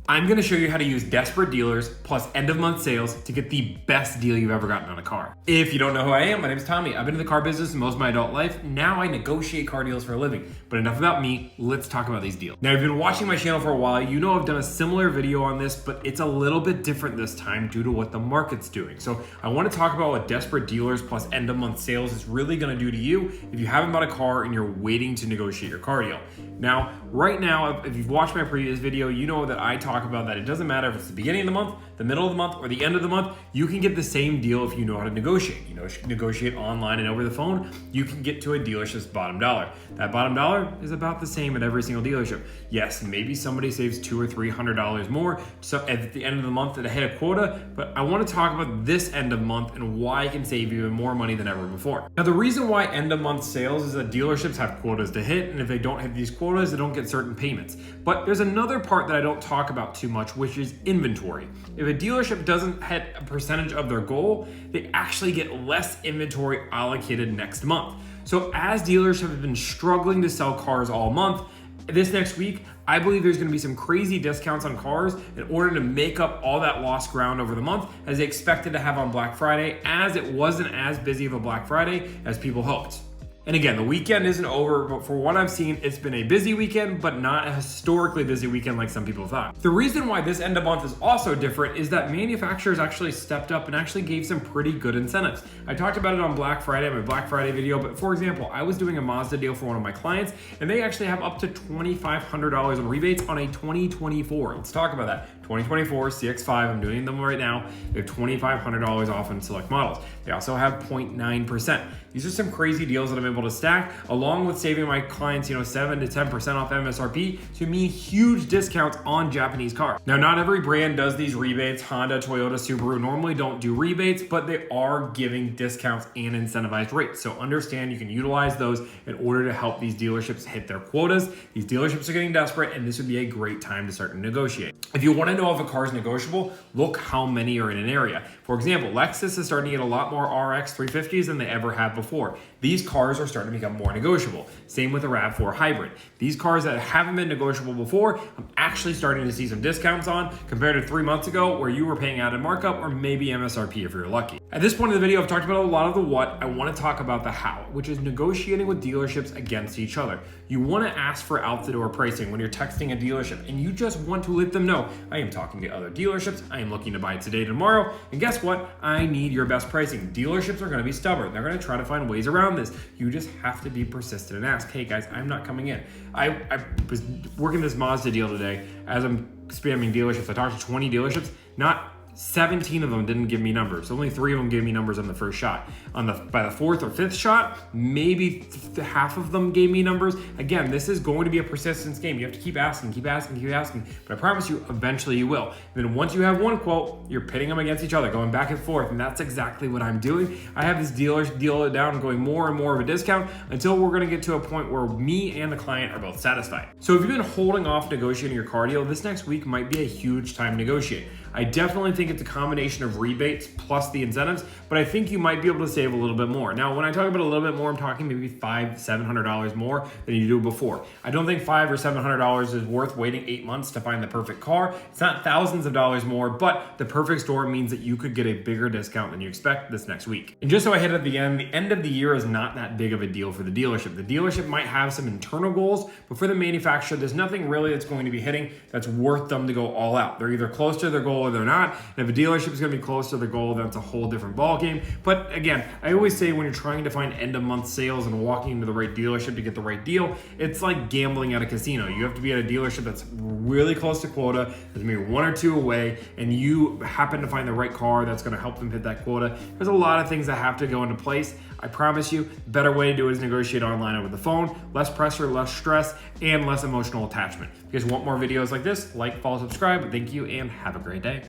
I'm gonna show you how to use desperate dealers plus end of month sales to get the best deal you've ever gotten on a car. If you don't know who I am, my name is Tommy. I've been in the car business most of my adult life. Now I negotiate car deals for a living. But enough about me, let's talk about these deals. Now, if you've been watching my channel for a while, you know I've done a similar video on this, but it's a little bit different this time due to what the market's doing. So I wanna talk about what desperate dealers plus end of month sales is really gonna do to you if you haven't bought a car and you're waiting to negotiate your car deal. Now, right now, if you've watched my previous video, you know that I talk about that it doesn't matter if it's the beginning of the month, the middle of the month, or the end of the month, you can get the same deal if you know how to negotiate. You know, negotiate online and over the phone, you can get to a dealership's bottom dollar. That bottom dollar is about the same at every single dealership. Yes, maybe somebody saves $200 or $300 more so at the end of the month that they hit a quota, but I want to talk about this end of month and why I can save even more money than ever before. Now, the reason why end of month sales is that dealerships have quotas to hit, and if they don't hit these quotas, they don't get certain payments. But there's another part that I don't talk about too much, which is inventory. If a dealership doesn't hit a percentage of their goal, they actually get less inventory allocated next month. So as dealers have been struggling to sell cars all month, this next week, I believe there's gonna be some crazy discounts on cars in order to make up all that lost ground over the month as they expected to have on Black Friday, as it wasn't as busy of a Black Friday as people hoped. And again, the weekend isn't over, but for what I've seen, it's been a busy weekend, but not a historically busy weekend like some people thought. The reason why this end of month is also different is that manufacturers actually stepped up and actually gave some pretty good incentives. I talked about it on Black Friday, my Black Friday video, but for example, I was doing a Mazda deal for one of my clients, and they actually have up to $2,500 in rebates on a 2024. Let's talk about that. 2024 CX-5, I'm doing them right now. They have $2,500 off on select models. They also have 0.9%. These are some crazy deals that I'm able to stack, along with saving my clients, 7 to 10% off MSRP, to mean huge discounts on Japanese cars. Now, not every brand does these rebates. Honda, Toyota, Subaru normally don't do rebates, but they are giving discounts and incentivized rates. So understand you can utilize those in order to help these dealerships hit their quotas. These dealerships are getting desperate, and this would be a great time to start to negotiate. If you want to know if a car is negotiable, look how many are in an area. For example, Lexus is starting to get a lot more RX 350s than they ever have before. These cars are starting to become more negotiable. Same with the RAV4 Hybrid. These cars that haven't been negotiable before, I'm actually starting to see some discounts on compared to 3 months ago where you were paying added markup or maybe MSRP if you're lucky. At this point in the video, I've talked about a lot of the what. I want to talk about the how, which is negotiating with dealerships against each other. You want to ask for out-the-door pricing when you're texting a dealership, and you just want to let them know, I am talking to other dealerships, I am looking to buy today, tomorrow, and guess what? I need your best pricing. Dealerships are going to be stubborn. They're going to try to find ways around this. You just have to be persistent and ask, hey guys, I'm not coming in. I was working this Mazda deal today as I'm spamming dealerships. I talked to 20 dealerships, not 17 of them didn't give me numbers. Only 3 of them gave me numbers on the first shot. By the 4th or 5th shot, maybe half of them gave me numbers. Again, this is going to be a persistence game. You have to keep asking, keep asking, keep asking. But I promise you, eventually you will. And then once you have one quote, you're pitting them against each other, going back and forth. And that's exactly what I'm doing. I have this deal it down, going more and more of a discount until we're gonna get to a point where me and the client are both satisfied. So if you've been holding off negotiating your car deal, this next week might be a huge time to negotiate. I definitely think it's a combination of rebates plus the incentives, but I think you might be able to save a little bit more. Now, when I talk about a little bit more, I'm talking maybe $500, $700 more than you do before. I don't think $500 or $700 is worth waiting 8 months to find the perfect car. It's not thousands of dollars more, but the perfect store means that you could get a bigger discount than you expect this next week. And just so I hit at the end of the year is not that big of a deal for the dealership. The dealership might have some internal goals, but for the manufacturer, there's nothing really that's going to be hitting that's worth them to go all out. They're either close to their goal or they're not. And if a dealership is going to be close to the goal, then it's a whole different ballgame. But again, I always say when you're trying to find end of month sales and walking into the right dealership to get the right deal, it's like gambling at a casino. You have to be at a dealership that's really close to quota, there's maybe 1 or 2 away, and you happen to find the right car that's going to help them hit that quota. There's a lot of things that have to go into place. I promise you, the better way to do it is negotiate online over the phone, less pressure, less stress, and less emotional attachment. If you guys want more videos like this, like, follow, subscribe. Thank you, and have a great day.